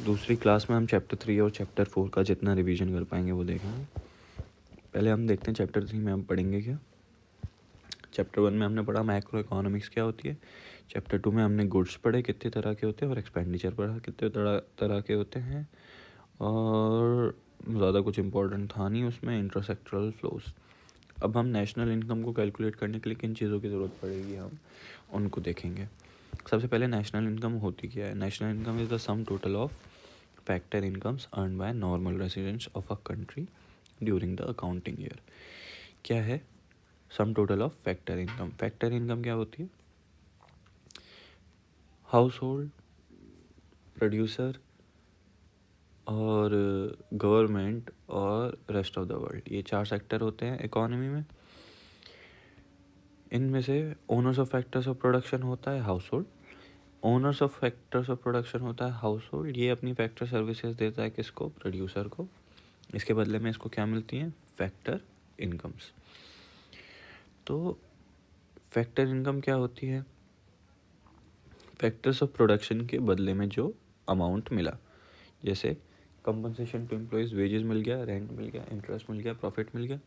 दूसरी क्लास में हम चैप्टर 3 और चैप्टर 4 का जितना रिवीजन कर पाएंगे वो देखेंगे। पहले हम देखते हैं चैप्टर 3 में हम पढ़ेंगे क्या। चैप्टर 1 में हमने पढ़ा मैक्रो इकोनॉमिक्स क्या होती है। चैप्टर 2 में हमने गुड्स पढ़े कितने तरह के होते हैं और एक्सपेंडिचर पढ़ा कितने तरह के होते हैं, और ज़्यादा कुछ इंपॉर्टेंट था नहीं उसमें, इंट्रासेक्टरल फ्लोज। अब हम नेशनल इनकम को कैलकुलेट करने के लिए किन चीज़ों की ज़रूरत पड़ेगी हम उनको देखेंगे। सबसे पहले नेशनल इनकम होती क्या है। National income is the sum total of factor incomes earn by normal residents of a country during the accounting year. क्या है sum total of factor income. Factor income क्या होती है, हाउस होल्ड, प्रोड्यूसर और government और rest of the world, ये 4 sector होते हैं इकोनॉमी में। इनमें से owners of factors of production होता है house hold, owners of factors of production होता है हाउस होल्ड, ये अपनी फैक्टर सर्विसेज देता है किसको, प्रोड्यूसर को। इसके बदले में इसको क्या मिलती हैं, फैक्टर इनकम्स। तो फैक्टर इनकम क्या होती है, फैक्टर्स ऑफ प्रोडक्शन के बदले में जो अमाउंट मिला, जैसे कंपनसेशन टू एम्प्लॉयज़, वेजेस मिल गया, रेंट मिल गया, इंटरेस्ट मिल गया, प्रॉफिट मिल गया।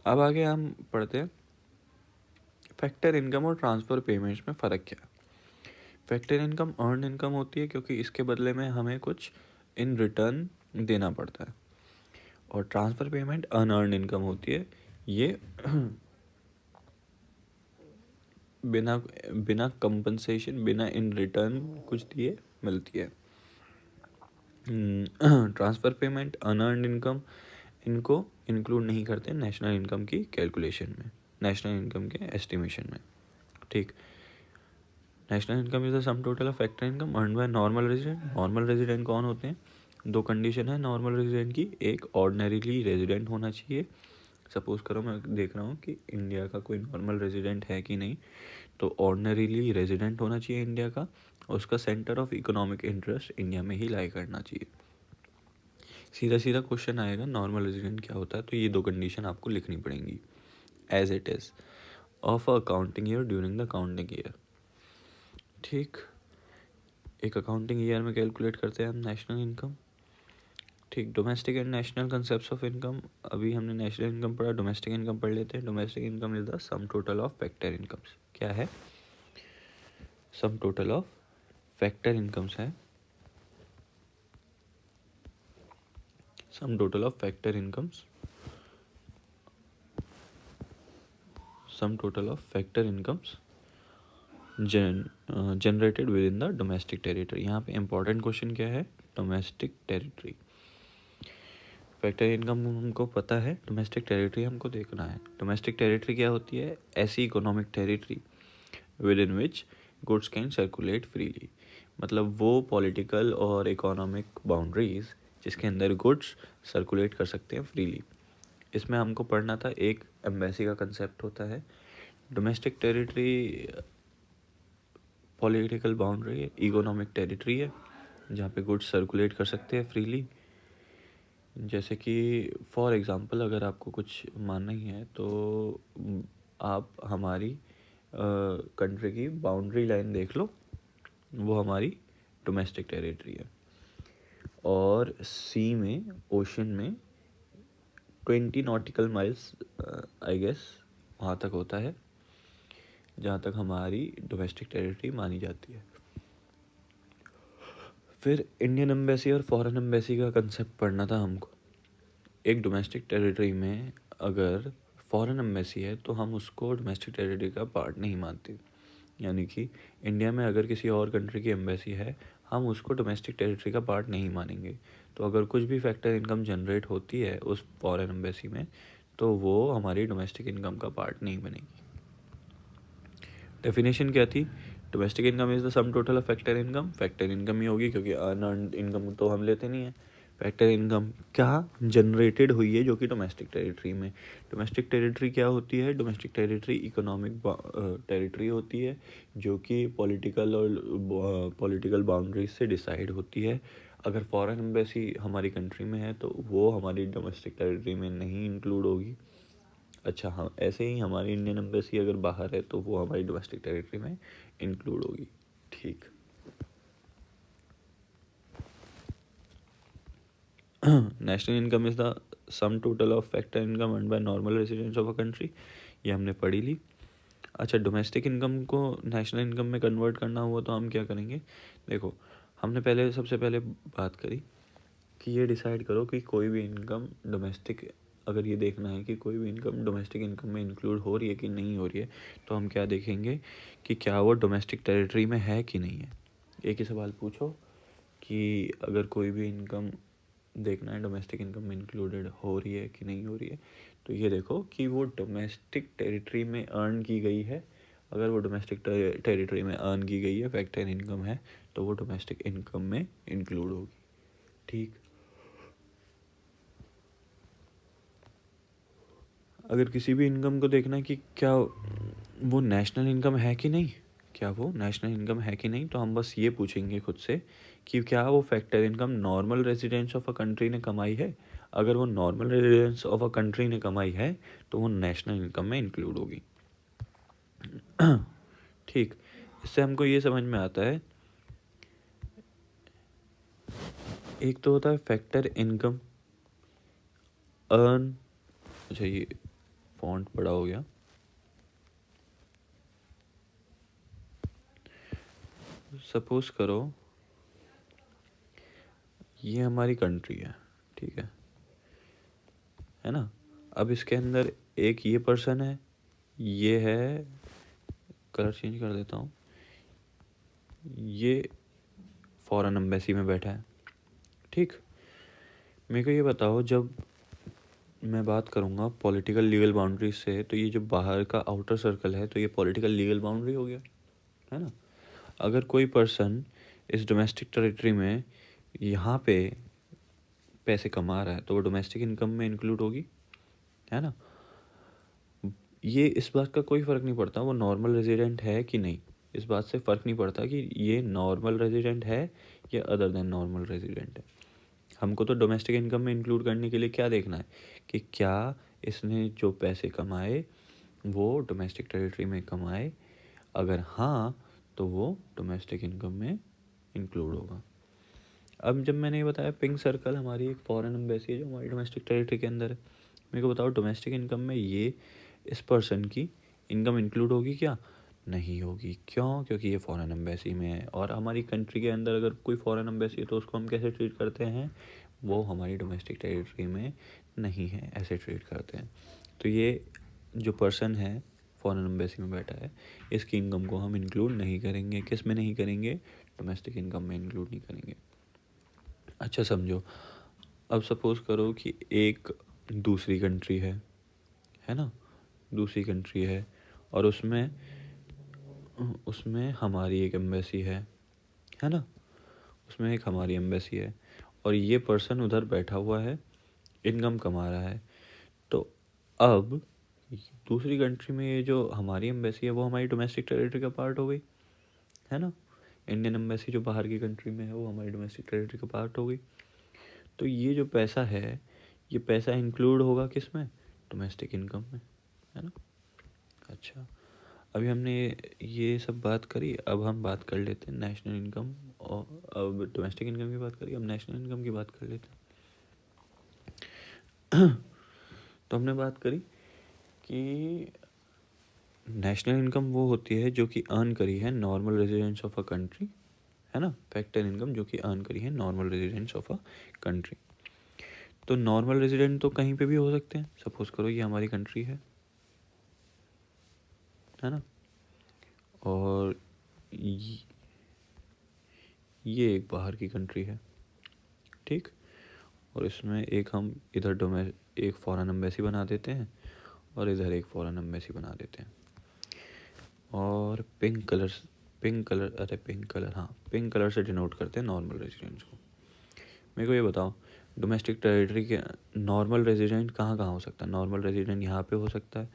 अब आगे हम पढ़ते हैं फैक्टर इनकम और ट्रांसफ़र पेमेंट्स में फ़र्क क्या है। फैक्टर इनकम अर्न इनकम होती है क्योंकि इसके बदले में हमें कुछ इन रिटर्न देना पड़ता है, और ट्रांसफ़र पेमेंट अनअर्न इनकम होती है, ये बिना बिना कंपनसेशन, बिना इन रिटर्न कुछ दिए मिलती है। ट्रांसफ़र पेमेंट, अनअर्न इनकम, इनको इंक्लूड नहीं करते नेशनल इनकम की कैलकुलेशन में, नेशनल इनकम के एस्टिमेशन में। ठीक, national income is the sum total of factor income earn by normal resident. Normal resident कौन होते हैं, 2 कंडीशन है नॉर्मल रेजिडेंट की, एक ऑर्डिनरीली रेजिडेंट होना चाहिए। सपोज करो मैं देख रहा हूँ कि इंडिया का कोई नॉर्मल रेजिडेंट है कि नहीं, तो ऑर्डिनरीली रेजिडेंट होना चाहिए इंडिया का, उसका centre of economic interest India में ही लाई करना चाहिए। सीधा सीधा क्वेश्चन आएगा नॉर्मल रेजिडेंट क्या होता है, तो ये 2 कंडीशन आपको लिखनी पड़ेंगी as it is of a accounting year during the accounting year. ठीक, एक अकाउंटिंग ईयर में कैलकुलेट करते हैं हम नेशनल इनकम। ठीक, domestic and national concepts of income, अभी हमने नेशनल इनकम पढ़ा, डोमेस्टिक इनकम पढ़ लेते हैं। Domestic income is the sum total of factor incomes. क्या है, sum total of factor incomes है, sum total of factor incomes, sum total of factor incomes generated with in the domestic territory. यहाँ पे important question क्या है, domestic territory. Factor income हमको पता है, डोमेस्टिक टेरिटरी हमको देखना है। डोमेस्टिक टेरिटरी क्या होती है, ऐसी economic territory with in which goods can circulate freely, मतलब वो पॉलिटिकल और इकोनॉमिक बाउंड्रीज जिसके अंदर गुड्स सर्कुलेट कर सकते हैं फ्रीली। इसमें हमको पढ़ना था, एक एम्बेसी का कंसेप्ट होता है। Domestic territory political boundary, economic territory है जहाँ पे गुड्स सर्कुलेट कर सकते हैं फ्रीली। जैसे कि फॉर एग्ज़ाम्पल अगर आपको कुछ मानना ही है तो आप हमारी कंट्री की बाउंड्री लाइन देख लो, वो हमारी डोमेस्टिक टेरिटरी है। और सी में, ओशन में 20 नॉटिकल माइल्स आई गेस वहाँ तक होता है जहाँ तक हमारी डोमेस्टिक टेरिटरी मानी जाती है। फिर इंडियन एम्बेसी और फॉरेन एम्बेसी का कंसेप्ट पढ़ना था हमको। एक डोमेस्टिक टेरिटरी में अगर फॉरेन एम्बेसी है तो हम उसको डोमेस्टिक टेरिटरी का पार्ट नहीं मानते, यानी कि इंडिया में अगर किसी और कंट्री की एम्बेसी है हम उसको डोमेस्टिक टेरिटरी का पार्ट नहीं मानेंगे। तो अगर कुछ भी फैक्टर इनकम जनरेट होती है उस फॉरेन एम्बेसी में तो वो हमारी डोमेस्टिक इनकम का पार्ट नहीं बनेगी। डेफिनेशन क्या थी, domestic income is the sum total of factor income. Factor income ही होगी क्योंकि अनअर्न्ड इनकम तो हम लेते नहीं हैं। फैक्टर इनकम क्या जनरेटेड हुई है जो कि डोमेस्टिक टेरिटरी में। डोमेस्टिक टेरिटरी क्या होती है, डोमेस्टिक टेरिटरी इकोनॉमिक टेरिटरी होती है जो कि पॉलिटिकल और पॉलिटिकल बाउंड्रीज से डिसाइड होती है। अगर फॉरेन एम्बेसी हमारी कंट्री में है तो वो हमारी डोमेस्टिक टेरिटरी में नहीं इंक्लूड होगी। अच्छा हाँ, ऐसे ही हमारी इंडियन एम्बेसी अगर बाहर है तो वो हमारी डोमेस्टिक टेरिटरी में इंक्लूड होगी। ठीक, national income is the sum total of factor income earned by normal residents of a country, ये हमने पढ़ी ली। अच्छा, डोमेस्टिक इनकम को नेशनल इनकम में कन्वर्ट करना हुआ तो हम क्या करेंगे, देखो हमने सबसे पहले बात करी कि ये डिसाइड करो कि कोई भी इनकम डोमेस्टिक, अगर ये देखना है कि कोई भी इनकम डोमेस्टिक इनकम में इंक्लूड हो रही है कि नहीं हो रही है, तो हम क्या देखेंगे कि क्या वो डोमेस्टिक टेरिटरी में है कि नहीं है। एक ही सवाल पूछो कि अगर कोई भी इनकम देखना है डोमेस्टिक इनकम में इंक्लूडेड हो रही है कि नहीं हो रही है, तो ये देखो कि वो डोमेस्टिक टेरिटरी में अर्न की गई है। अगर वो डोमेस्टिक टेरिटरी में अर्न की गई है, फैक्टर इनकम है, तो वो डोमेस्टिक इनकम में इंक्लूड होगी। ठीक, अगर किसी भी इनकम को देखना है कि क्या वो नेशनल इनकम है कि नहीं, क्या वो नेशनल इनकम है कि नहीं, तो हम बस ये पूछेंगे खुद से कि क्या वो factor income normal residence of a country ने कमाई है। अगर वो normal residence of a country ने कमाई है तो वो नेशनल इनकम में इंक्लूड होगी। ठीक, इससे हमको ये समझ में आता है, एक तो होता है फैक्टर इनकम अर्न, अच्छा ये फॉन्ट बड़ा हो गया, सपोज करो ये हमारी कंट्री है, ठीक है ना। अब इसके अंदर एक ये पर्सन है, ये है, कलर चेंज कर देता हूँ, ये फॉरेन एम्बेसी में बैठा है। ठीक, मेरे को ये बताओ, जब मैं बात करूँगा पॉलिटिकल लीगल बाउंड्री से, तो ये जो बाहर का आउटर सर्कल है, तो ये पॉलिटिकल लीगल बाउंड्री हो गया, है ना। अगर कोई पर्सन इस डोमेस्टिक टेरिटरी में यहाँ पे पैसे कमा रहा है तो वो डोमेस्टिक इनकम में इंक्लूड होगी, है ना। ये इस बात का कोई फ़र्क नहीं पड़ता वो नॉर्मल रेजिडेंट है कि नहीं, इस बात से फ़र्क नहीं पड़ता कि ये नॉर्मल रेजिडेंट है या अदर देन नॉर्मल रेजिडेंट है। हमको तो डोमेस्टिक इनकम में इंक्लूड करने के लिए क्या देखना है कि क्या इसने जो पैसे कमाए वो डोमेस्टिक टेरिटरी में कमाए, अगर हाँ तो वो डोमेस्टिक इनकम में इंक्लूड होगा। अब जब मैंने ये बताया पिंक सर्कल हमारी एक फॉरेन एम्बेसी है जो हमारी डोमेस्टिक टेरिटरी के अंदर है, मेरे को बताओ डोमेस्टिक इनकम में ये इस पर्सन की इनकम इंक्लूड होगी क्या, नहीं होगी। क्यों, क्योंकि ये फॉरेन एम्बेसी में है, और हमारी कंट्री के अंदर अगर कोई फॉरेन एम्बेसी है तो उसको हम कैसे ट्रीट करते हैं, वो हमारी डोमेस्टिक टेरिटरी में नहीं है, ऐसे ट्रीट करते हैं। तो ये जो पर्सन है फॉरेन एम्बेसी में बैठा है, इसकी इनकम को हम इंक्लूड नहीं करेंगे। किस में नहीं करेंगे, डोमेस्टिक इनकम में इंक्लूड नहीं करेंगे। अच्छा समझो, अब सपोज़ करो कि एक दूसरी कंट्री है ना, दूसरी कंट्री है, और उसमें उसमें हमारी एक एम्बेसी है ना, उसमें एक हमारी एम्बेसी है, और ये पर्सन उधर बैठा हुआ है, इनकम कमा रहा है। तो अब दूसरी कंट्री में ये जो हमारी एम्बेसी है वो हमारी डोमेस्टिक टेरिटरी का पार्ट हो गई, है ना। इंडियन एम्बेसी जो बाहर की कंट्री में है वो हमारी डोमेस्टिक टेरिटरी का पार्ट हो गई। तो ये जो पैसा है, ये पैसा इंक्लूड होगा किस में, डोमेस्टिक इनकम में, है ना। अच्छा, अभी हमने ये सब बात करी, अब हम बात कर लेते हैं नेशनल इनकम, और अब डोमेस्टिक इनकम की बात करी, अब नेशनल इनकम की बात कर लेते हैं। तो हमने बात करी कि नेशनल इनकम वो होती है जो कि अर्न करी है normal residents of a country, है ना। फैक्टर इनकम जो कि अर्न करी है normal residents of a country. तो नॉर्मल रेजिडेंट तो कहीं पे भी हो सकते हैं, सपोज करो ये हमारी कंट्री है ना, और ये एक बाहर की कंट्री है, ठीक। और इसमें एक हम इधर एक फॉरेन एम्बेसी बना देते हैं और इधर एक फॉरेन एम्बेसी बना देते हैं, और पिंक कलर से डिनोट करते हैं नॉर्मल रेजिडेंट्स को। मेरे को ये बताओ, डोमेस्टिक टेरिटरी के नॉर्मल रेजिडेंट कहाँ कहाँ हो सकता है, नॉर्मल रेजिडेंट यहाँ पे हो सकता है,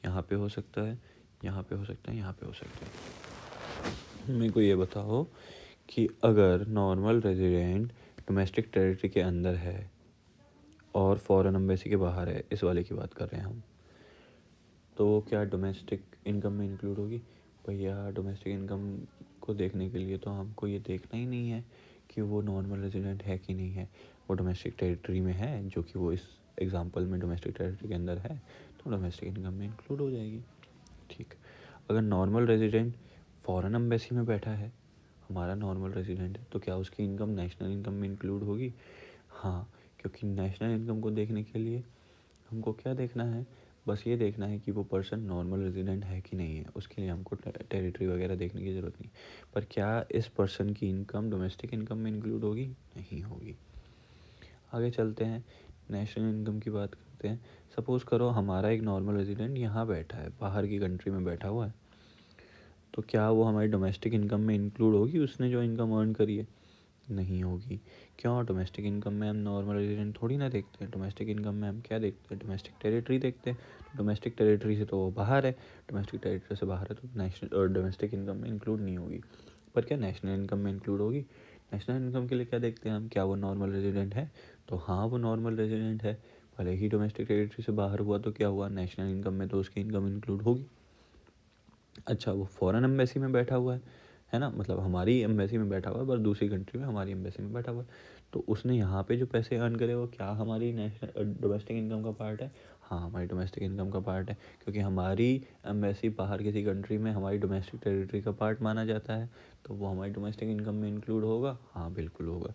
यहाँ पे हो सकता है, यहाँ पे हो सकता है, यहाँ पे हो सकता है। मेरे को ये बताओ कि अगर नॉर्मल रेजिडेंट डोमेस्टिक टेरिटरी के अंदर है और फॉरेन एम्बेसी के बाहर है, इस वाले की बात कर रहे हैं हम, तो वो क्या डोमेस्टिक इनकम में इंक्लूड होगी। भैया डोमेस्टिक इनकम को देखने के लिए तो हमको ये देखना ही नहीं है कि वो नॉर्मल रेजिडेंट है कि नहीं है, वो डोमेस्टिक टेरिटरी में है, जो कि वो इस एग्जांपल में डोमेस्टिक टेरिटरी के अंदर है, तो डोमेस्टिक इनकम में इंक्लूड हो जाएगी। ठीक, अगर नॉर्मल रेजिडेंट फॉरेन एम्बेसी में बैठा है, हमारा नॉर्मल रेजिडेंट है, तो क्या उसकी इनकम नेशनल इनकम में इंक्लूड होगी? हाँ, क्योंकि नेशनल इनकम को देखने के लिए हमको क्या देखना है, बस ये देखना है कि वो पर्सन नॉर्मल रेजिडेंट है कि नहीं है, उसके लिए हमको टेरिटरी वगैरह देखने की ज़रूरत नहीं। पर क्या इस पर्सन की इनकम डोमेस्टिक इनकम में इंक्लूड होगी? नहीं होगी। आगे चलते हैं, नेशनल इनकम की बात करते हैं। सपोज़ करो हमारा एक नॉर्मल रेजिडेंट यहाँ बैठा है, बाहर की कंट्री में बैठा हुआ है, तो क्या वो हमारी डोमेस्टिक इनकम में इंक्लूड होगी, उसने जो इनकम अर्न करी है? नहीं होगी। क्यों? डोमेस्टिक इनकम में हम नॉर्मल रेजिडेंट थोड़ी ना देखते हैं, डोमेस्टिक इनकम में हम क्या देखते हैं? डोमेस्टिक टेरिटरी देखते हैं। तो डोमेस्टिक टेरिटरी से तो वो बाहर है, डोमेस्टिक टेरिटरी से बाहर है, तो नेशनल और डोमेस्टिक इनकम में इंक्लूड नहीं होगी। पर क्या नेशनल इनकम में इंक्लूड होगी? नेशनल इनकम के लिए क्या देखते हैं हम, क्या वो नॉर्मल रेजिडेंट है? तो हाँ, वो नॉर्मल रेजिडेंट है, भले ही डोमेस्टिक टेरिटरी से बाहर हुआ, तो क्या हुआ, नेशनल इनकम में तो उसकी इनकम इंक्लूड होगी। अच्छा, वो फॉरेन एम्बेसी में बैठा हुआ है ना, मतलब हमारी एम्बेसी में बैठा हुआ है, पर दूसरी कंट्री में हमारी एम्बेसी में बैठा हुआ है, तो उसने यहाँ पे जो पैसे अर्न करे वो क्या हमारी नेशनल डोमेस्टिक इनकम का पार्ट है? हाँ, हमारी डोमेस्टिक इनकम का पार्ट है, क्योंकि हमारी एम्बेसी बाहर किसी कंट्री में हमारी डोमेस्टिक टेरिटरी का पार्ट माना जाता है, तो वो हमारी डोमेस्टिक इनकम में इंक्लूड होगा। हाँ, बिल्कुल होगा।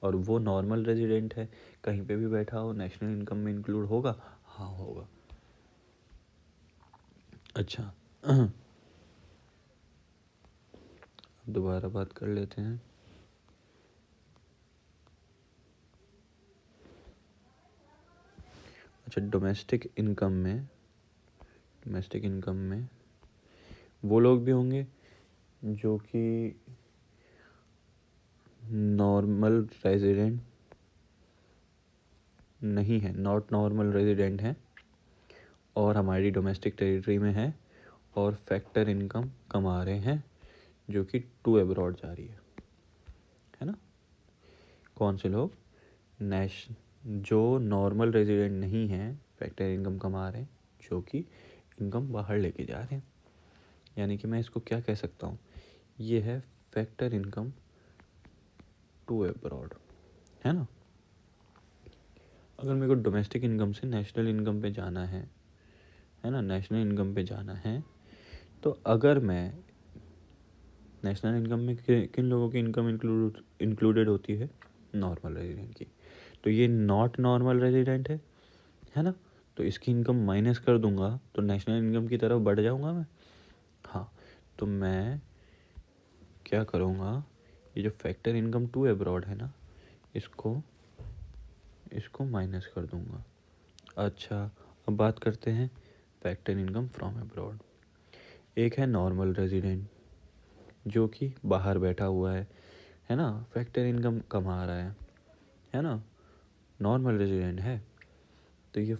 और वो नॉर्मल रेजिडेंट है, कहीं पे भी बैठा हो, नेशनल इनकम में इंक्लूड होगा? हाँ, होगा। अच्छा, दोबारा बात कर लेते हैं। अच्छा, डोमेस्टिक इनकम में वो लोग भी होंगे जो कि नॉर्मल रेजिडेंट नहीं है, नॉट नॉर्मल रेजिडेंट है, और हमारी डोमेस्टिक टेरिटरी में है, और फैक्टर इनकम कमा रहे हैं, जो कि टू अब्रॉड जा रही है ना। कौन से लोग? जो नॉर्मल रेजिडेंट नहीं है, फैक्टर इनकम कमा रहे हैं, जो कि इनकम बाहर लेके जा रहे हैं। यानी कि मैं इसको क्या कह सकता हूँ, ये है फैक्टर इनकम टू अब्रॉड, है ना। अगर मेरे को डोमेस्टिक इनकम से नेशनल इनकम पे जाना है ना, नेशनल इनकम पे जाना है, तो अगर मैं नेशनल इनकम में किन लोगों की इनकम इंक्लूडेड होती है? नॉर्मल रेजिडेंट की। तो ये नॉट नॉर्मल रेजिडेंट है ना, तो इसकी इनकम माइनस कर दूंगा, तो नेशनल इनकम की तरफ बढ़ जाऊंगा मैं। हाँ, तो मैं क्या करूँगा, ये जो फैक्टर इनकम टू अब्रॉड है ना, इसको माइनस कर दूंगा। अच्छा, अब बात करते हैं फैक्टर इनकम फ्रॉम अब्रॉड। एक है नॉर्मल रेजिडेंट, जो कि बाहर बैठा हुआ है ना, फैक्टर इनकम कमा रहा है ना, नॉर्मल रेजिडेंट है, तो ये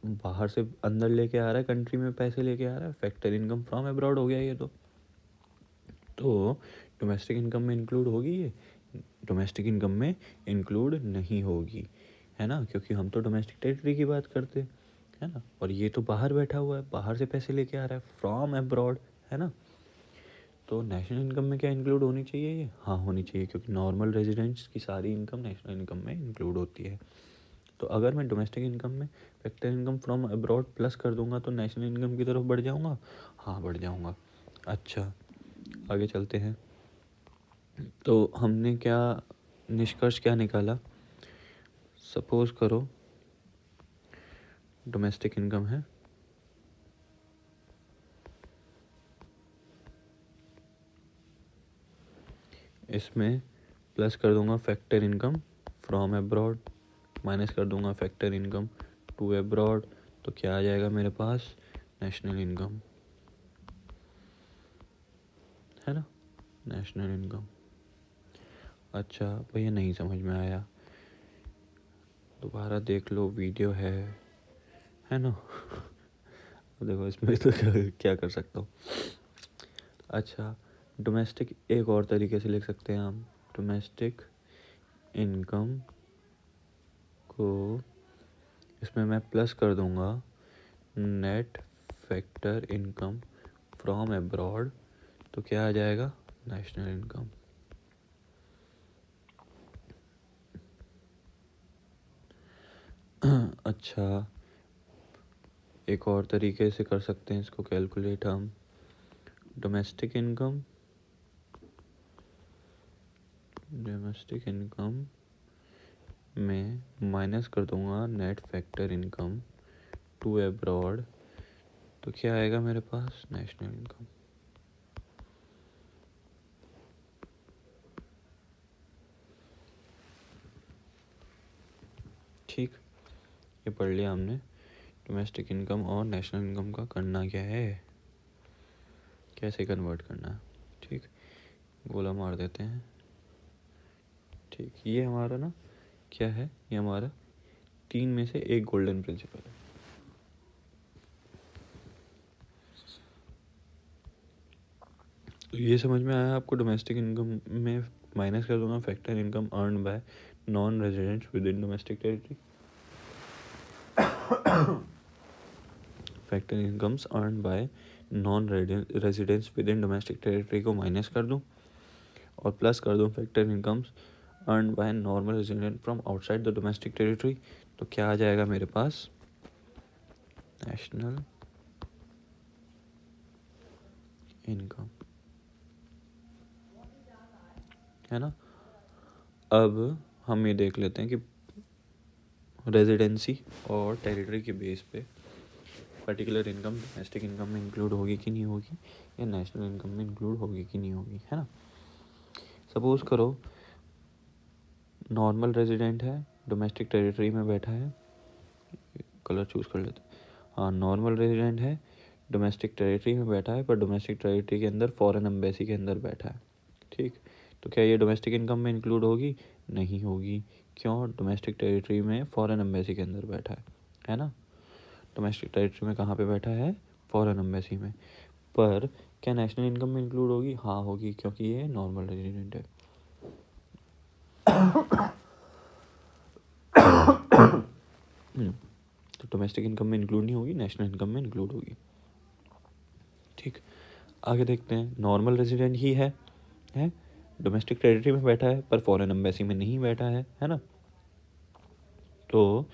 बाहर से अंदर लेके आ रहा है, कंट्री में पैसे लेके आ रहा है, फैक्टर इनकम फ्रॉम अब्रॉड हो गया ये तो डोमेस्टिक इनकम में इंक्लूड होगी ये? डोमेस्टिक इनकम में इंक्लूड नहीं होगी, है ना, क्योंकि हम तो डोमेस्टिक टेरिटरी की बात करते हैं, है ना, और ये तो बाहर बैठा हुआ है, बाहर से पैसे लेके आ रहा है, फ्रॉम अब्रॉड, है ना। तो नेशनल इनकम में क्या इंक्लूड होनी चाहिए ये? हाँ, होनी चाहिए, क्योंकि नॉर्मल रेजिडेंट्स की सारी इनकम नेशनल इनकम में इंक्लूड होती है। तो अगर मैं डोमेस्टिक इनकम में factor income from abroad plus कर दूंगा, तो नेशनल इनकम की तरफ बढ़ जाऊंगा। हाँ, बढ़ जाऊंगा। अच्छा, आगे चलते हैं। तो हमने क्या निष्कर्ष क्या निकाला? सपोज करो डोमेस्टिक इनकम है, इसमें प्लस कर दूंगा factor income from abroad, minus कर दूंगा फैक्टर इनकम टू अब्रॉड, तो क्या आ जाएगा मेरे पास? नेशनल इनकम, है ना, नेशनल इनकम। अच्छा भैया, नहीं समझ में आया, दोबारा देख लो, वीडियो है ना। अब देखो इसमें तो क्या कर सकता हूँ। अच्छा, डोमेस्टिक एक और तरीके से लिख सकते हैं हम, डोमेस्टिक इनकम को इसमें मैं प्लस कर दूंगा net factor income from abroad, तो क्या आ जाएगा? National income. अच्छा, एक और तरीके से कर सकते हैं इसको कैलकुलेट हम। डोमेस्टिक इनकम में माइनस कर दूंगा net factor income to abroad, तो क्या आएगा मेरे पास? National income. ठीक, ये पढ़ लिया हमने। डोमेस्टिक इनकम और नेशनल इनकम का करना क्या है, कैसे कन्वर्ट करना है। ठीक, गोला मार देते हैं। ठीक, ये हमारा ना क्या है, ये हमारा 3 में से एक गोल्डन प्रिंसिपल है। तो ये समझ में आया आपको? डोमेस्टिक इनकम में माइनस कर दूंगा factor income earn by non residents with in domestic territory. Factor incomes earn by non residents with in domestic territory को माइनस कर दूं और प्लस कर दूं factor incomes earn by normal resident from outside the domestic territory. तो क्या आ जाएगा मेरे पास? नेशनल इनकम, है ना। अब हम ये देख लेते हैं कि रेजिडेंसी और टेरिटरी के बेस पे पर्टिकुलर इनकम डोमेस्टिक इनकम में इंक्लूड होगी कि नहीं होगी, या नेशनल इनकम में इंक्लूड होगी कि नहीं होगी, है ना। सपोज करो नॉर्मल रेजिडेंट है, डोमेस्टिक टेरिटरी में बैठा है, कलर चूज़ कर लेते हैं। हाँ, नॉर्मल रेजिडेंट है, डोमेस्टिक टेरिटरी में बैठा है, पर डोमेस्टिक टेरिटरी के अंदर फॉरेन एम्बेसी के अंदर बैठा है। ठीक, तो क्या ये डोमेस्टिक इनकम में इंक्लूड होगी? नहीं होगी। क्यों? डोमेस्टिक टेरिटरी में फॉरेन एम्बेसी के अंदर बैठा है ना। डोमेस्टिक टेरिटरी में कहाँ पे बैठा है? फॉरेन एम्बेसी में। पर क्या नेशनल इनकम में इंक्लूड होगी? हाँ होगी, क्योंकि ये नॉर्मल रेजिडेंट है। तो डोमेस्टिक इनकम में इंक्लूड नहीं होगी, नेशनल इनकम में इंक्लूड होगी। ठीक, आगे देखते हैं। नॉर्मल रेजिडेंट ही है डोमेस्टिक टेरिटरी में बैठा है पर फॉरेन एम्बेसी में नहीं बैठा है ना। तो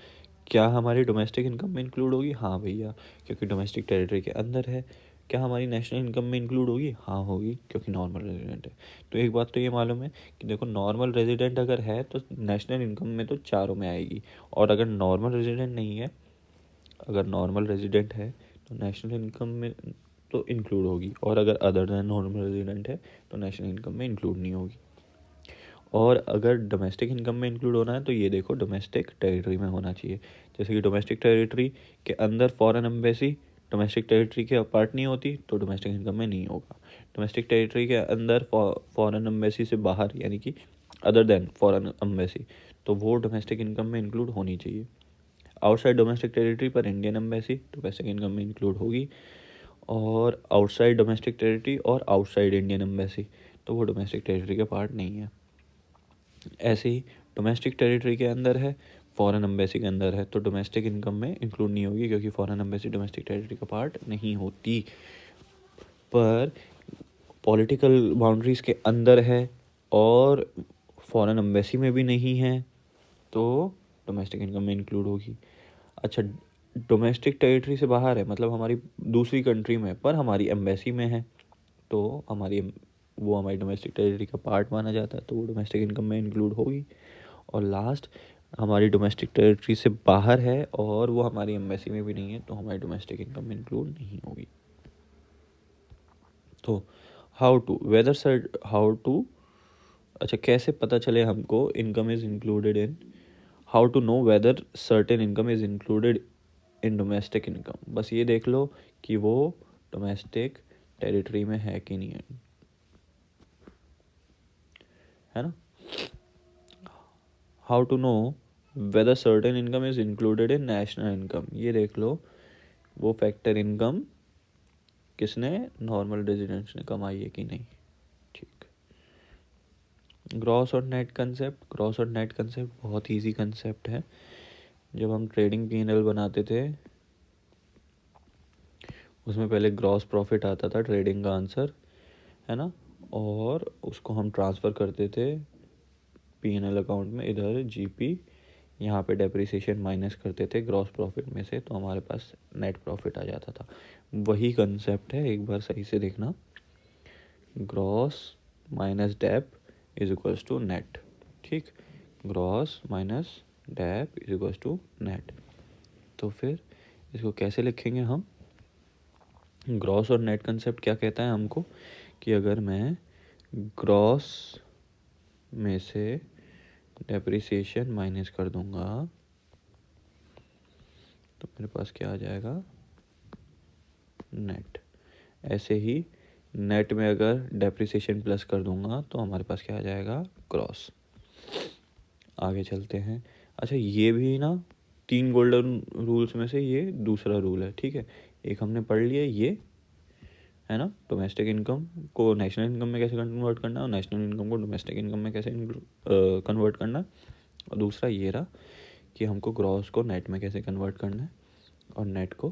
क्या हमारी डोमेस्टिक इनकम में इंक्लूड होगी? हाँ भैया, क्योंकि डोमेस्टिक टेरिटरी के अंदर है। क्या हमारी नेशनल इनकम में इंक्लूड होगी? हाँ होगी, क्योंकि नॉर्मल रेजिडेंट है। तो एक बात तो ये मालूम है कि देखो, नॉर्मल रेजिडेंट अगर है तो नेशनल इनकम में तो चारों में आएगी, और अगर नॉर्मल रेजिडेंट नहीं है, अगर नॉर्मल रेजिडेंट है तो नेशनल इनकम में तो इंक्लूड होगी, और अगर अदर दैन नॉर्मल रेजिडेंट है तो नेशनल इनकम में इंक्लूड नहीं होगी। और अगर डोमेस्टिक इनकम में इंक्लूड होना है तो ये देखो, डोमेस्टिक टेरिटरी में होना चाहिए। जैसे कि डोमेस्टिक टेरिटरी के अंदर फॉरेन एम्बेसी डोमेस्टिक टेरिटरी के पार्ट नहीं होती, तो डोमेस्टिक इनकम में नहीं होगा। डोमेस्टिक टेरिटरी के अंदर फॉरेन एम्बेसी से बाहर, यानी कि अदर देन फॉरेन एम्बेसी, तो वो डोमेस्टिक इनकम में इंक्लूड होनी चाहिए। आउटसाइड डोमेस्टिक टेरिटरी पर इंडियन एम्बेसी डोमेस्टिक इनकम में इंक्लूड होगी, और आउटसाइड डोमेस्टिक टेरिटरी और आउटसाइड इंडियन एम्बेसी, तो वो डोमेस्टिक टेरिटरी का पार्ट नहीं है। ऐसे ही डोमेस्टिक टेरिटरी के अंदर है, फॉरेन एम्बेसी के अंदर है, तो डोमेस्टिक इनकम में इंक्लूड नहीं होगी, क्योंकि फॉरेन एम्बेसी डोमेस्टिक टेरिटरी का पार्ट नहीं होती। पर पॉलिटिकल बाउंड्रीज के अंदर है और फॉरेन एम्बेसी में भी नहीं है, तो डोमेस्टिक इनकम में इंक्लूड होगी। अच्छा, डोमेस्टिक टेरिटरी से बाहर है, मतलब हमारी दूसरी कंट्री में, पर हमारी एम्बेसी में है, तो हमारी डोमेस्टिक टेरिटरी का पार्ट माना जाता है, तो वो डोमेस्टिक इनकम में इंक्लूड होगी। और लास्ट, हमारी डोमेस्टिक टेरिटरी से बाहर है और वो हमारी एम्बेसी में भी नहीं है, तो हमारी डोमेस्टिक इनकम में इंक्लूड नहीं होगी। तो अच्छा, कैसे पता चले हमको income is included in, how to know whether certain income is included in domestic income. बस ये देख लो कि वो डोमेस्टिक टेरिटरी में है कि नहीं है ना। How to know whether certain income is included in national income, ये देख लो वो फैक्टर इनकम किसने, नॉर्मल रेजिडेंट्स ने कमाई है कि नहीं। ठीक, ग्रॉस और नेट कंसेप्ट बहुत ईजी कंसेप्ट है। जब हम ट्रेडिंग P&L बनाते थे, उसमें पहले ग्रॉस प्रॉफिट आता था, ट्रेडिंग का आंसर, है ना, और उसको हम ट्रांसफ़र करते थे P&L अकाउंट में, इधर GP यहाँ पे डेप्रिसिएशन माइनस करते थे ग्रॉस प्रॉफिट में से, तो हमारे पास नेट प्रॉफिट आ जाता था। वही कंसेप्ट है, एक बार सही से देखना, gross minus dep is equals to net. ठीक, gross minus dep is equals to net. तो फिर इसको कैसे लिखेंगे हम? ग्रॉस और नेट कंसेप्ट क्या कहता है हमको कि अगर मैं ग्रॉस में से डेप्रिसिएशन माइनस कर दूंगा तो मेरे पास क्या आ जाएगा? नेट। ऐसे ही नेट में अगर डेप्रिसिएशन प्लस कर दूंगा तो हमारे पास क्या आ जाएगा? ग्रॉस। आगे चलते हैं। अच्छा, ये भी ना 3 गोल्डन रूल्स में से ये दूसरा रूल है। ठीक है, एक हमने पढ़ लिया ये, है ना, डोमेस्टिक इनकम को नेशनल इनकम में कैसे कन्वर्ट करना और नेशनल इनकम को डोमेस्टिक इनकम में कैसे कन्वर्ट करना। और दूसरा ये रहा कि हमको ग्रॉस को नेट में कैसे कन्वर्ट करना है और नेट को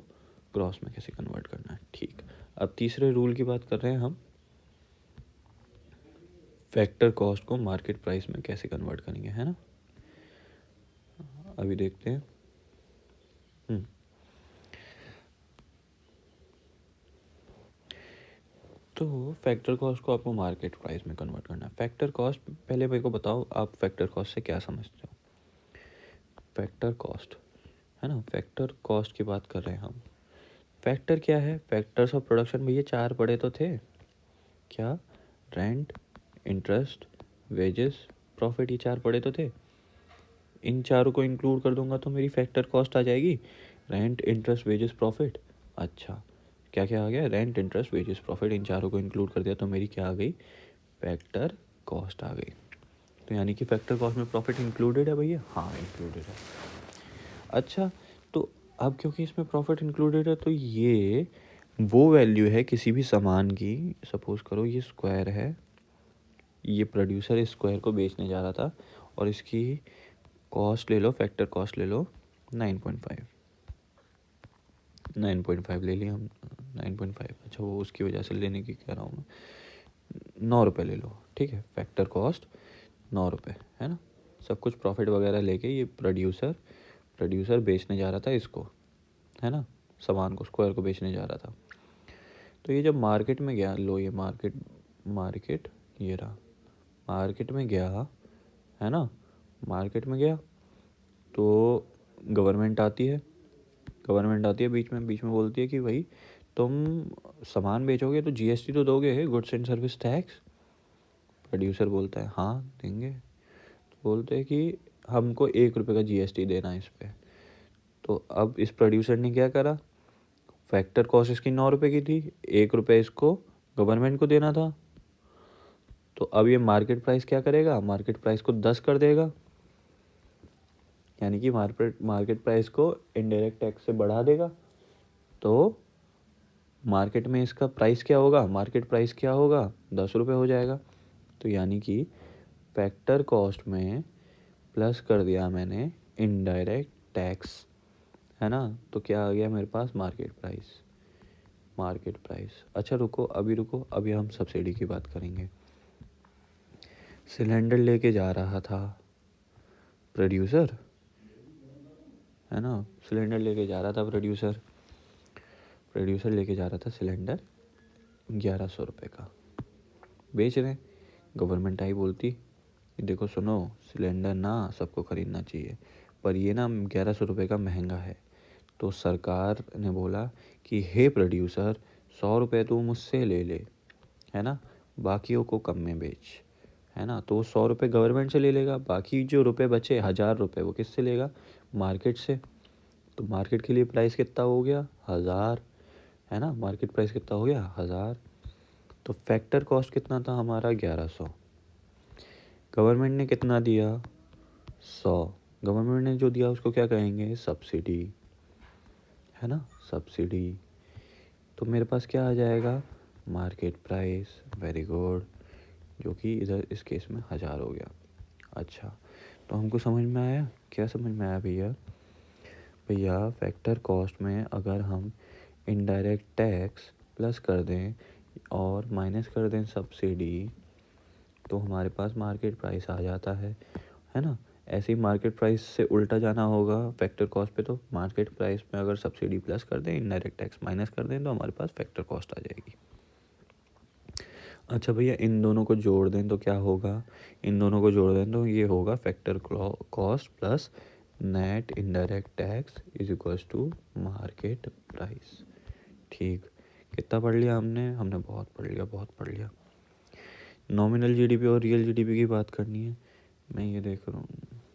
ग्रॉस में कैसे कन्वर्ट करना है। ठीक, अब तीसरे रूल की बात कर रहे हैं हम, फैक्टर कॉस्ट को मार्केट प्राइस में कैसे कन्वर्ट करेंगे, है ना। अभी देखते हैं। तो फैक्टर कॉस्ट को आपको मार्केट प्राइस में कन्वर्ट करना है। फैक्टर कॉस्ट, पहले मेरे को बताओ आप फैक्टर कॉस्ट से क्या समझते हो? फैक्टर कॉस्ट, है ना, फैक्टर कॉस्ट की बात कर रहे हैं हम। फैक्टर क्या है? फैक्टर्स ऑफ प्रोडक्शन भैया 4 पढ़े तो थे क्या? रेंट, इंटरेस्ट, वेजेस, प्रॉफिट, ये 4 पढ़े तो थे। इन चारों को इंक्लूड कर दूंगा तो मेरी फैक्टर कॉस्ट आ जाएगी रेंट, इंटरेस्ट, वेजेस, प्रॉफिट। अच्छा, क्या क्या आ गया? रेंट, इंटरेस्ट, वेजेस, प्रॉफिट, इन चारों को इंक्लूड कर दिया तो मेरी क्या आ गई? फैक्टर कॉस्ट आ गई। तो यानी कि फैक्टर कॉस्ट में प्रॉफिट इंक्लूडेड है भैया? हाँ, इंक्लूडेड है। अच्छा, तो अब क्योंकि इसमें प्रॉफिट इंक्लूडेड है तो ये वो वैल्यू है किसी भी सामान की, सपोज करो ये स्क्वायर है, ये प्रोड्यूसर इस स्क्वायर को बेचने जा रहा था और इसकी कॉस्ट ले लो, फैक्टर कॉस्ट ले लो 9.5 ले लिया हम, 9.5। अच्छा, वो उसकी वजह से लेने की कह रहा हूँ मैं, 9 रुपये ले लो। ठीक है, फैक्टर कॉस्ट 9 रुपये, है ना। सब कुछ प्रॉफिट वगैरह लेके ये प्रोड्यूसर बेचने जा रहा था इसको, है ना, सामान को, स्क्वायर को बेचने जा रहा था। तो ये जब मार्केट में गया, लो ये मार्केट ये रहा, मार्केट में गया, है ना, मार्केट में गया तो गवर्नमेंट आती है बीच में बोलती है कि भाई तुम सामान बेचोगे तो जीएसटी तो दोगे, goods and service tax. Producer बोलता है हाँ देंगे। तो बोलते हैं कि हमको 1 रुपये का जीएसटी देना है इस पर। तो अब इस प्रोड्यूसर ने क्या करा? फैक्टर कॉस्ट इसकी 9 रुपये की थी, 1 रुपये इसको गवर्नमेंट को देना था। तो अब ये मार्केट प्राइस क्या करेगा? मार्केट प्राइस को 10 कर देगा, यानी कि मार्केट प्राइस को इनडायरेक्ट टैक्स से बढ़ा देगा। तो मार्केट में इसका प्राइस क्या होगा? मार्केट प्राइस क्या होगा? 10 रुपये हो जाएगा। तो यानी कि फैक्टर कॉस्ट में प्लस कर दिया मैंने इनडायरेक्ट टैक्स, है ना। तो क्या आ गया मेरे पास? Market price. अच्छा रुको, अभी हम सब्सिडी की बात करेंगे। सिलेंडर लेके जा रहा था प्रोड्यूसर, है ना, सिलेंडर लेके जा रहा था प्रोड्यूसर लेके जा रहा था सिलेंडर 1100 रुपये का, बेच रहे। गवर्नमेंट आई बोलती देखो सुनो, सिलेंडर ना सबको ख़रीदना चाहिए पर ये ना 1100 रुपये का महंगा है। तो सरकार ने बोला कि हे प्रोड्यूसर 100 रुपये तू मुझसे ले ले, है ना, बाकियों को कम में बेच, है ना। तो 100 रुपये गवर्नमेंट से ले लेगा, बाकी जो रुपए बचे 1000 रुपये वो किससे लेगा? मार्केट से। तो मार्केट के लिए प्राइस कितना हो गया? 1000, है ना, मार्केट प्राइस कितना हो गया? 1000। तो फैक्टर कॉस्ट कितना था हमारा? 1100। गवर्नमेंट ने कितना दिया? 100। गवर्नमेंट ने जो दिया उसको क्या कहेंगे? सब्सिडी, है ना, सब्सिडी। तो मेरे पास क्या आ जाएगा? मार्केट प्राइस, वेरी गुड, जो कि इधर इस केस में 1000 हो गया। अच्छा, तो हमको समझ में आया? क्या समझ में आया भैया फैक्टर कॉस्ट में अगर हम इनडायरेक्ट टैक्स प्लस कर दें और माइनस कर दें सब्सिडी तो हमारे पास मार्केट प्राइस आ जाता है ना। ऐसे ही मार्केट प्राइस से उल्टा जाना होगा फैक्टर कॉस्ट पे, तो मार्केट प्राइस में अगर सब्सिडी प्लस कर दें, इनडायरेक्ट टैक्स माइनस कर दें, तो हमारे पास फैक्टर कॉस्ट आ जाएगी। अच्छा भैया, इन दोनों को जोड़ दें तो क्या होगा? इन दोनों को जोड़ दें तो ये होगा factor cost plus net indirect tax is equals to market price. ठीक, कितना पढ़ लिया हमने? हमने बहुत पढ़ लिया, बहुत पढ़ लिया। नॉमिनल जीडीपी और रियल जीडीपी की बात करनी है, मैं ये देख रहा हूँ।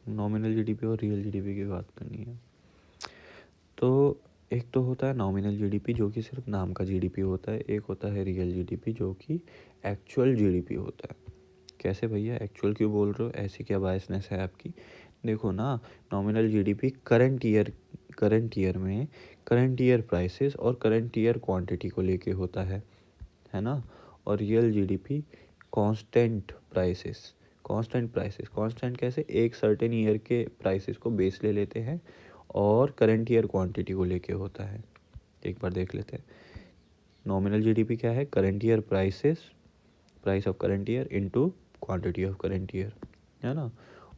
नॉमिनल जीडीपी और रियल जीडीपी की बात करनी है, तो एक तो होता है नॉमिनल जीडीपी जो कि सिर्फ नाम का जीडीपी होता है, एक होता है रियल जीडीपी जो कि एक्चुअल जीडीपी होता है। कैसे भैया एक्चुअल क्यों बोल रहे हो? ऐसी क्या बायसनेस है आपकी? देखो ना, नॉमिनल जीडीपी करंट ईयर में करंट ईयर प्राइसेस और करंट ईयर क्वांटिटी को लेके होता है ना। और real GDP constant prices, constant कैसे? एक सर्टेन ईयर के प्राइसेस को बेस ले लेते हैं और करंट ईयर क्वांटिटी को लेके होता है। एक बार देख लेते हैं। नॉमिनल जीडीपी क्या है? Current year prices, price of current year into quantity of current year, है ना।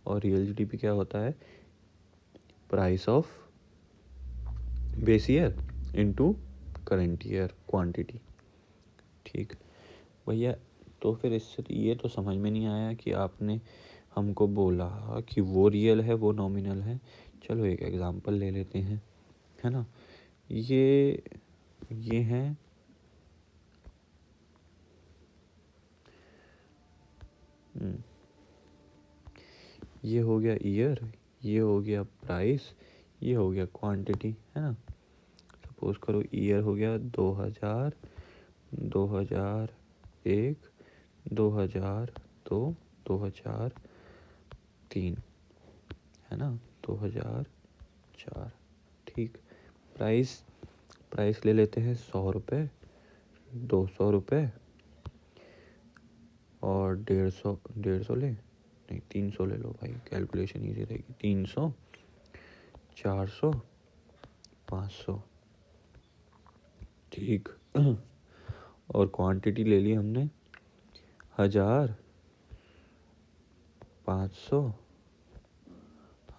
और रियल जीडीपी क्या होता है? Price of base year into current year quantity. ठीक भैया, तो फिर इससे ये तो समझ में नहीं आया कि आपने हमको बोला कि वो रियल है वो नॉमिनल है। चलो एक एग्जांपल ले लेते हैं, है ना। ये हैं ये हो गया ईयर, ये हो गया प्राइस, ये हो गया क्वांटिटी, है ना। सपोज करो ईयर हो गया 2000, 2001, 2002, 2003, है ना, 2004। ठीक, प्राइस ले लेते हैं 100 रुपये, 200 रुपये और 150 ले, नहीं 300 ले लो भाई, कैलकुलेशन ईजी रहेगी। 300, 400, 500। ठीक और क्वांटिटी ले ली हमने 1000, 500,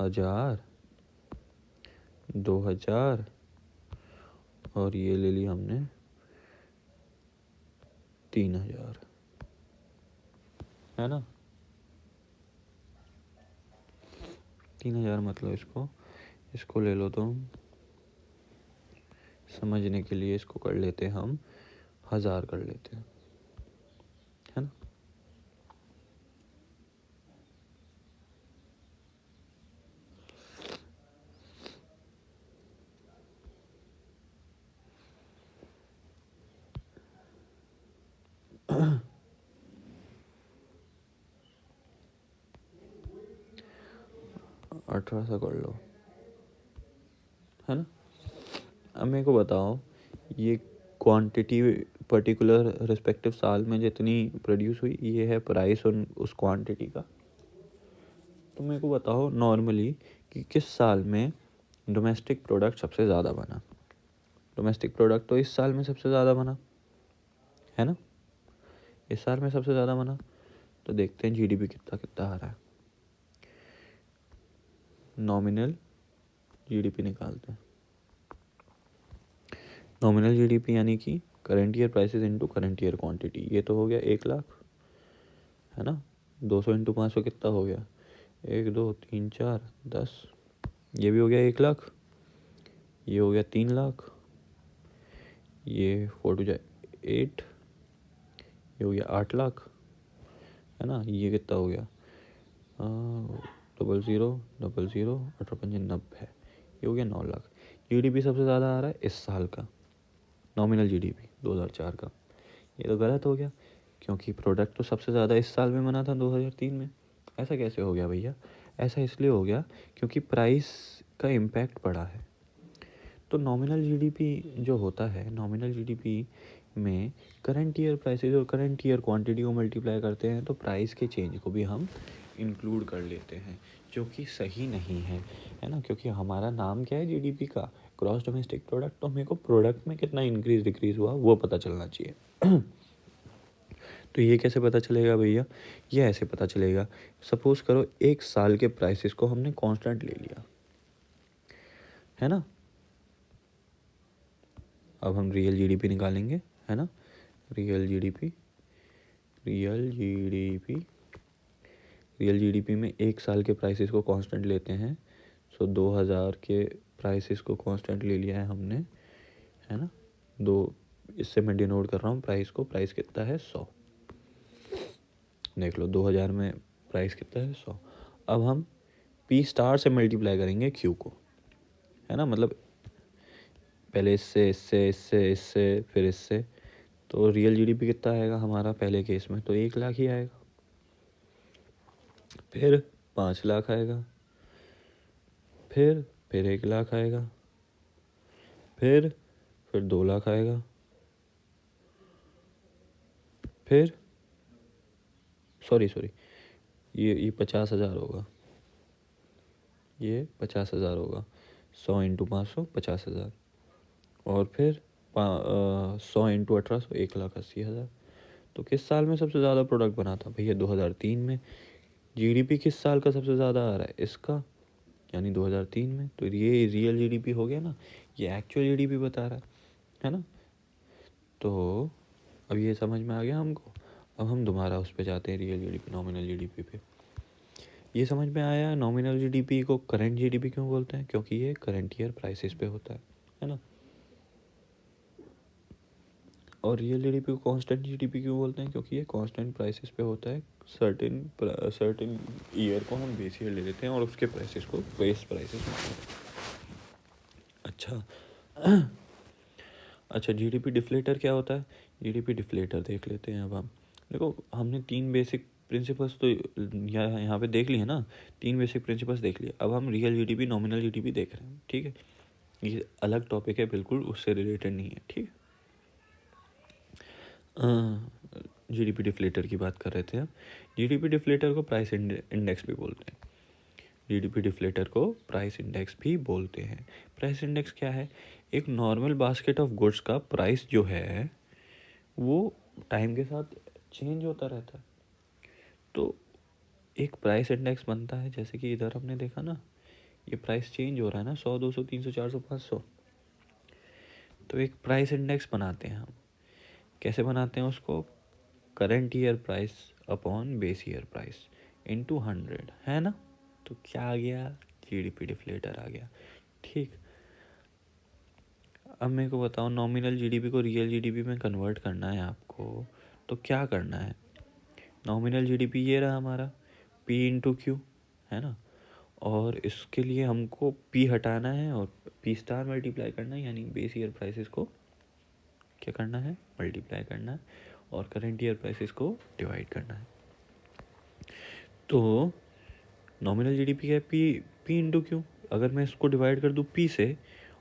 1000, 2000 और ये ले ली हमने 3000, है ना। 3000 मतलब इसको ले लो, तो समझने के लिए इसको कर लेते हैं हम 1000 कर लेते हैं, है ना। अठारह सा कर लो, है ना। अब मेरे को बताओ, ये क्वांटिटी पर्टिकुलर रिस्पेक्टिव साल में जितनी प्रोड्यूस हुई, ये है प्राइस उस क्वांटिटी का। तो मेरे को बताओ नॉर्मली कि किस साल में डोमेस्टिक प्रोडक्ट सबसे ज़्यादा बना। डोमेस्टिक प्रोडक्ट तो इस साल में सबसे ज़्यादा बना, है ना। इस साल में सबसे ज़्यादा बना, तो देखते हैं जीडीपी कितना कितना आ रहा है। नॉमिनल जीडीपी निकालते हैं। नॉमिनल जीडीपी यानी कि current year prices into current year quantity. ये तो हो गया 1,00,000, है ना। 200 इंटू 500 कितना हो गया? 1, 2, 3, 4, 10। ये भी हो गया 1,00,000, ये हो गया 3,00,000, ये 4 टू 8, ये हो गया 8,00,000, है ना। ये कितना हो गया? 00, 00, 18,590, ये हो गया 9,00,000। जीडीपी सबसे ज़्यादा आ रहा है इस साल का, नॉमिनल जीडीपी 2004 का। ये तो गलत हो गया, क्योंकि प्रोडक्ट तो सबसे ज़्यादा इस साल में बना था 2003 में। ऐसा कैसे हो गया भैया? ऐसा इसलिए हो गया क्योंकि प्राइस का इम्पैक्ट पड़ा है। तो नॉमिनल जीडीपी जो होता है, नॉमिनल जीडीपी में करंट ईयर प्राइसेस और करंट ईयर क्वांटिटी को मल्टीप्लाई करते हैं, तो प्राइस के चेंज को भी हम इंक्लूड कर लेते हैं, जो कि सही नहीं है ना। क्योंकि हमारा नाम क्या है जीडीपी का? Gross domestic product. तो मेरे को प्रोडक्ट में कितना इंक्रीज डिक्रीज हुआ वो पता चलना चाहिए। तो ये कैसे पता चलेगा भैया? ये ऐसे पता चलेगा, सपोज करो 1 साल के प्राइसेस को हमने कांस्टेंट ले लिया, है ना। अब हम रियल जीडीपी निकालेंगे, है ना। रियल जीडीपी में 1 साल के प्राइसेस को कांस्टेंट लेते हैं। सो 2000 के प्राइसेस को कांस्टेंट ले लिया है हमने, है ना। इससे मैं डिनोट कर रहा हूँ प्राइस को। प्राइस कितना है? 100। देख लो 2000 में प्राइस कितना है? 100। अब हम पी स्टार से मल्टीप्लाई करेंगे क्यू को, है ना। मतलब पहले इससे फिर इससे, तो रियल जीडीपी कितना आएगा हमारा पहले केस में? तो 1 लाख ही आएगा। फिर 5 लाख आएगा, फिर 1 लाख आएगा, फिर 2 लाख आएगा, फिर सॉरी ये 50,000 होगा, ये 50,000 होगा। 100 इंटू 500 50,000, और फिर 100 इंटू 1800 1,80,000। तो किस साल में सबसे ज़्यादा प्रोडक्ट बना था भैया? 2003 में। जीडीपी किस साल का सबसे ज़्यादा आ रहा है? इसका, यानी 2003 में। तो ये रियल जीडीपी हो गया ना, ये एक्चुअल जीडीपी बता रहा है ना। तो अब ये समझ में आ गया हमको। अब हम दोबारा उस पर जाते हैं, रियल जीडीपी नॉमिनल जीडीपी पे। ये समझ में आया नॉमिनल जीडीपी को करंट जीडीपी क्यों बोलते हैं? क्योंकि ये करंट ईयर प्राइसेस पे होता है ना। और रियल जीडीपी को कांस्टेंट जीडीपी क्यों बोलते हैं? क्योंकि ये कांस्टेंट प्राइसेस पे होता है। सर्टेन ईयर को हम बेस ईयर ले लेते हैं और उसके प्राइसेस को बेस प्राइसेस अच्छा अच्छा, जीडीपी डिफ्लेटर क्या होता है? जीडीपी डिफ्लेटर देख लेते हैं अब हम। देखो हमने 3 बेसिक प्रिंसिपल्स तो यहाँ पे देख लिए ना, 3 बेसिक प्रिंसिपल्स देख लिए। अब हम रियल जीडीपी नॉमिनल जीडीपी देख रहे हैं, ठीक है। ये अलग टॉपिक है, बिल्कुल उससे रिलेटेड नहीं है, ठीक है। जीडीपी डिफ्लेटर की बात कर रहे थे हम। जीडीपी डिफ्लेटर को प्राइस इंडेक्स भी बोलते हैं। जीडीपी डिफ्लेटर को प्राइस इंडेक्स भी बोलते हैं। प्राइस इंडेक्स क्या है? एक नॉर्मल बास्केट ऑफ गुड्स का प्राइस जो है वो टाइम के साथ चेंज होता रहता है। तो एक प्राइस इंडेक्स बनता है, जैसे कि इधर हमने देखा ना, ये प्राइस चेंज हो रहा है ना, 100, 200, 300, 400, 500। तो एक प्राइस इंडेक्स बनाते हैं हम। कैसे बनाते हैं उसको? Current year price upon base year price into 100, है ना। तो क्या आ गया? जीडीपी डिफ्लेटर आ गया, ठीक। अब मेरे को बताओ, नॉमिनल जीडीपी को रियल जीडीपी में कन्वर्ट करना है आपको, तो क्या करना है? नॉमिनल जीडीपी ये रहा हमारा, पी इंटू क्यू, है ना। और इसके लिए हमको पी हटाना है और पी स्टार मल्टीप्लाई करना है, यानी बेस ईयर प्राइसेस को क्या करना है? मल्टीप्लाई करना है, और करंट ईयर प्राइसेस को डिवाइड करना है। तो नॉमिनल जीडीपी है पी इंटू क्यू। अगर मैं इसको डिवाइड कर दूँ पी से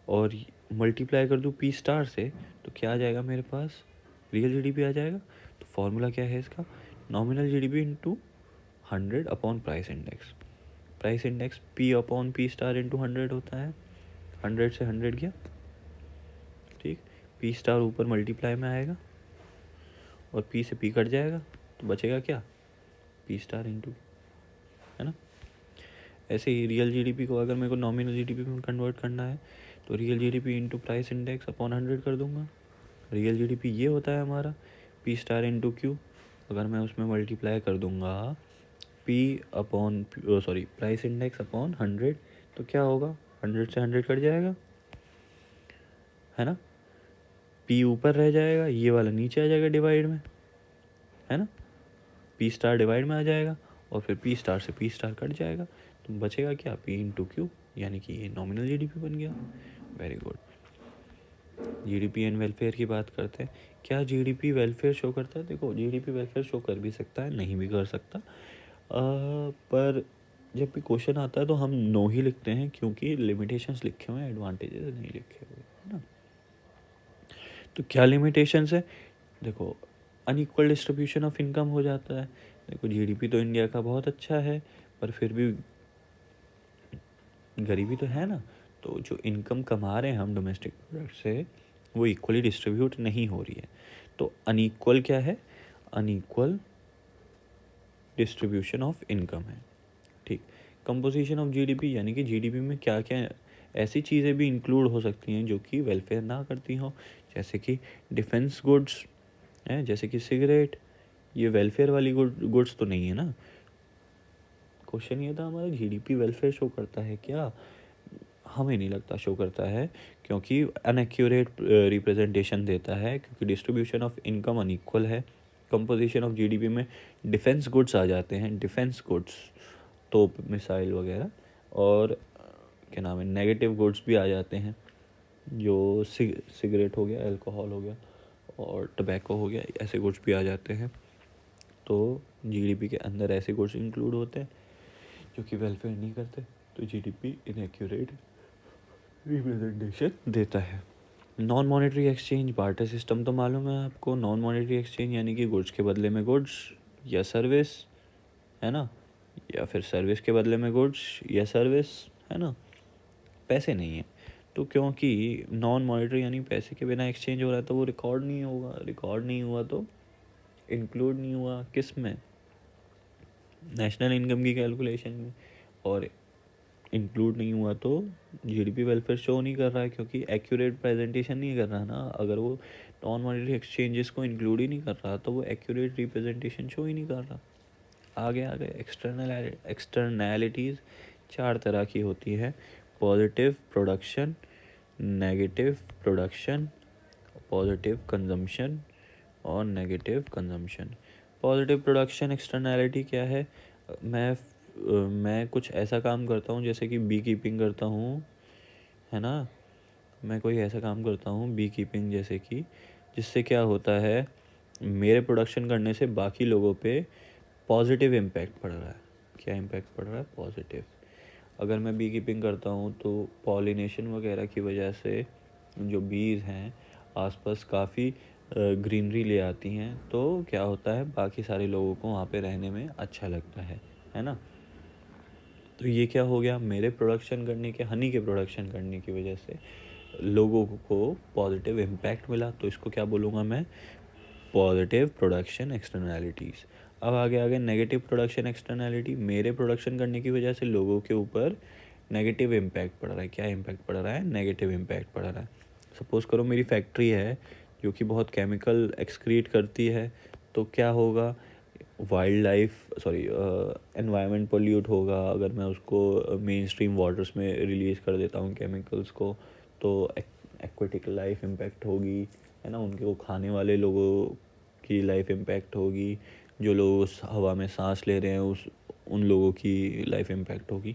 और मल्टीप्लाई कर दूँ पी स्टार से, तो क्या आ जाएगा मेरे पास? रियल जीडीपी आ जाएगा। तो फॉर्मूला क्या है इसका? Nominal GDP into 100 upon price index. Price index P upon P star into 100 होता है। 100 से 100 गया, ठीक। पी स्टार ऊपर मल्टीप्लाई में आएगा और पी से पी कट जाएगा, तो बचेगा क्या? पी स्टार इंटू, है ना। ऐसे ही रियल जीडीपी को अगर मेरे को नॉमिनल जीडीपी में कन्वर्ट करना है, तो real GDP into price index upon 100 कर दूंगा। रियल जीडीपी ये होता है हमारा पी स्टार इंटू क्यू। अगर मैं उसमें मल्टीप्लाई कर दूंगा P upon price index upon 100, तो क्या होगा? 100 से 100 कट जाएगा, है ना। पी ऊपर रह जाएगा, ये वाला नीचे आ जाएगा डिवाइड में, है ना। पी स्टार डिवाइड में आ जाएगा और फिर पी स्टार से पी स्टार कट जाएगा, तो बचेगा क्या? पी इंटू क्यू, यानी कि ये नॉमिनल जीडीपी बन गया। Very good. GDP and welfare की बात करते हैं। क्या जीडीपी वेलफेयर शो करता है? देखो जीडीपी वेलफेयर शो कर भी सकता है, नहीं भी कर सकता। पर जब भी क्वेश्चन आता है तो हम नो ही लिखते हैं, क्योंकि लिमिटेशंस लिखे हुए हैं, एडवांटेजेस नहीं लिखे हुए, है ना। तो क्या लिमिटेशंस है? देखो अनइक्वल डिस्ट्रीब्यूशन ऑफ इनकम हो जाता है। देखो जीडीपी तो इंडिया का बहुत अच्छा है, पर फिर भी गरीबी तो है ना। तो जो इनकम कमा रहे हैं हम डोमेस्टिक प्रोडक्ट से, वो इक्वली डिस्ट्रीब्यूट नहीं हो रही है। तो अनइक्वल क्या है? अनइक्वल डिस्ट्रीब्यूशन ऑफ इनकम है। ठीक, कंपोजिशन ऑफ जीडीपी यानी कि जीडीपी में क्या क्या ऐसी चीज़ें भी इंक्लूड हो सकती हैं जो कि वेलफेयर ना करती हों, जैसे कि डिफेंस गुड्स हैं, जैसे कि सिगरेट। ये वेलफेयर वाली गुड्स तो नहीं है ना। क्वेश्चन ये था हमारा, जीडीपी वेलफेयर शो करता है क्या? हमें नहीं लगता शो करता है, क्योंकि अनएक्यूरेट रिप्रेजेंटेशन देता है, क्योंकि डिस्ट्रीब्यूशन ऑफ इनकम अनइक्वल है। कंपोजिशन ऑफ जीडीपी में डिफेंस गुड्स आ जाते हैं, डिफेंस गुड्स, तोप, मिसाइल वगैरह, और क्या नाम है, नेगेटिव गुड्स भी आ जाते हैं, जो सिगरेट हो गया, अल्कोहल हो गया और टबैको हो गया, ऐसे गुड्स भी आ जाते हैं। तो जीडीपी के अंदर ऐसे गुड्स इंक्लूड होते हैं जो कि वेलफेयर नहीं करते, तो जीडीपी इनएक्यूरेट रिप्रेजेंटेशन देता है। Non monetary exchange, barter system तो मालूम है आपको। नॉन मॉनेटरी एक्सचेंज यानी कि गुड्स के बदले में गुड्स या सर्विस, है ना, या फिर सर्विस के बदले में गुड्स या सर्विस, है ना, पैसे नहीं है। तो क्योंकि नॉन मॉनेटरी यानी पैसे के बिना एक्सचेंज हो रहा है, तो वो रिकॉर्ड नहीं होगा, रिकॉर्ड नहीं हुआ तो इंक्लूड नहीं हुआ किस में, नेशनल इनकम की कैलकुलेशन में, और इंक्लूड नहीं हुआ तो जीडीपी वेलफेयर शो नहीं कर रहा है, क्योंकि एक्यूरेट प्रेजेंटेशन नहीं कर रहा ना। अगर वो नॉन मॉनेटरी एक्सचेंजेस को इंक्लूड ही नहीं कर रहा तो वो एक्यूरेट रिप्रेजेंटेशन शो ही नहीं कर रहा। आगे आगे एक्सटर्नैलिटीज़ 4 तरह की होती है: positive production, negative production, positive consumption और negative consumption. Positive production externality क्या है? मैं कुछ ऐसा काम करता हूँ, जैसे कि बी कीपिंग करता हूँ, है ना, मैं कोई ऐसा काम करता हूँ बी कीपिंग जैसे कि, जिससे क्या होता है, मेरे प्रोडक्शन करने से बाकी लोगों पे पॉजिटिव इम्पैक्ट पड़ रहा है। क्या इम्पैक्ट पड़ रहा है? पॉजिटिव। अगर मैं बी कीपिंग करता हूँ तो पॉलिनेशन वगैरह की वजह से जो बीज हैं आसपास काफ़ी ग्रीनरी ले आती हैं, तो क्या होता है, बाकी सारे लोगों को वहाँ पे रहने में अच्छा लगता है ना। तो ये क्या हो गया, मेरे प्रोडक्शन करने के, हनी के प्रोडक्शन करने की वजह से लोगों को पॉजिटिव इम्पैक्ट मिला, तो इसको क्या बोलूँगा मैं? Positive production externalities. अब आगे नेगेटिव प्रोडक्शन एक्सटर्नैलिटी, मेरे प्रोडक्शन करने की वजह से लोगों के ऊपर नेगेटिव इम्पैक्ट पड़ रहा है। क्या इम्पैक्ट पड़ रहा है? नेगेटिव इम्पैक्ट पड़ रहा है। सपोज़ करो मेरी फैक्ट्री है जो कि बहुत केमिकल एक्सक्रीट करती है, तो क्या होगा, वाइल्ड लाइफ एनवायरनमेंट पोल्यूट होगा। अगर मैं उसको मेन स्ट्रीम वाटर्स में रिलीज़ कर देता हूँ केमिकल्स को, तो एक्वेटिक लाइफ इम्पैक्ट होगी, है ना, उनके वो खाने वाले लोगों की लाइफ इम्पैक्ट होगी, जो लोग उस हवा में सांस ले रहे हैं उन लोगों की लाइफ इम्पैक्ट होगी।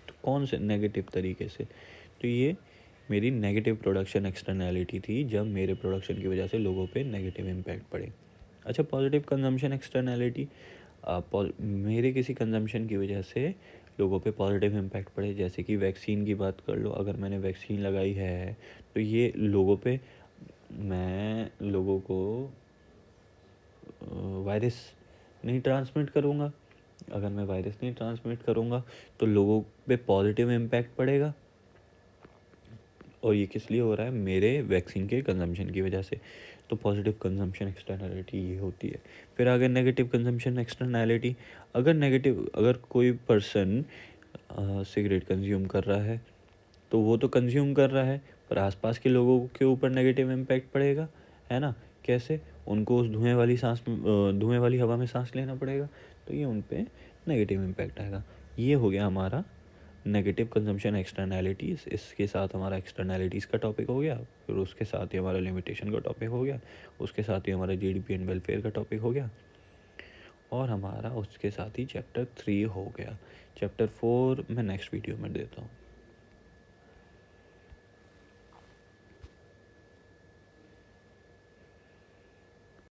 तो कौन से नेगेटिव तरीके से? तो ये मेरी नेगेटिव प्रोडक्शन एक्सटर्नैलिटी थी, जब मेरे प्रोडक्शन की वजह से लोगों पे नेगेटिव इम्पैक्ट पड़े। अच्छा, पॉजिटिव कंजम्पशन एक्सटर्नैलिटी, मेरे किसी कंजम्पशन की वजह से लोगों पे पॉजिटिव इम्पैक्ट पड़े, जैसे कि वैक्सीन की बात कर लो। अगर मैंने वैक्सीन लगाई है तो ये लोगों पे, मैं लोगों को वायरस नहीं ट्रांसमिट करूँगा। अगर मैं वायरस नहीं ट्रांसमिट करूँगा तो लोगों पे पॉजिटिव इम्पैक्ट पड़ेगा, और ये किस लिए हो रहा है? मेरे वैक्सीन के कंजम्पशन की वजह से। तो पॉजिटिव कंजम्पशन एक्सटर्नैलिटी ये होती है। फिर आगे नेगेटिव कंजम्पशन एक्सटर्नैलिटी, अगर कोई पर्सन सिगरेट कंज्यूम कर रहा है, तो वो तो कंज्यूम कर रहा है, पर आसपास के लोगों के ऊपर नेगेटिव इम्पैक्ट पड़ेगा, है ना। कैसे? उनको उस धुएं वाली हवा में सांस लेना पड़ेगा, तो ये उन पे नेगेटिव इम्पैक्ट आएगा। ये हो गया हमारा नेगेटिव कंजम्पशन एक्सटर्नैलिटीज़। इसके साथ हमारा एक्सटर्नैलिटीज़ का टॉपिक हो गया, फिर उसके साथ ही हमारा लिमिटेशन का टॉपिक हो गया, उसके साथ ही हमारा जीडीपी एंड वेलफेयर का टॉपिक हो गया, और हमारा उसके साथ ही चैप्टर 3 हो गया। चैप्टर 4 मैं नेक्स्ट वीडियो में देता हूँ।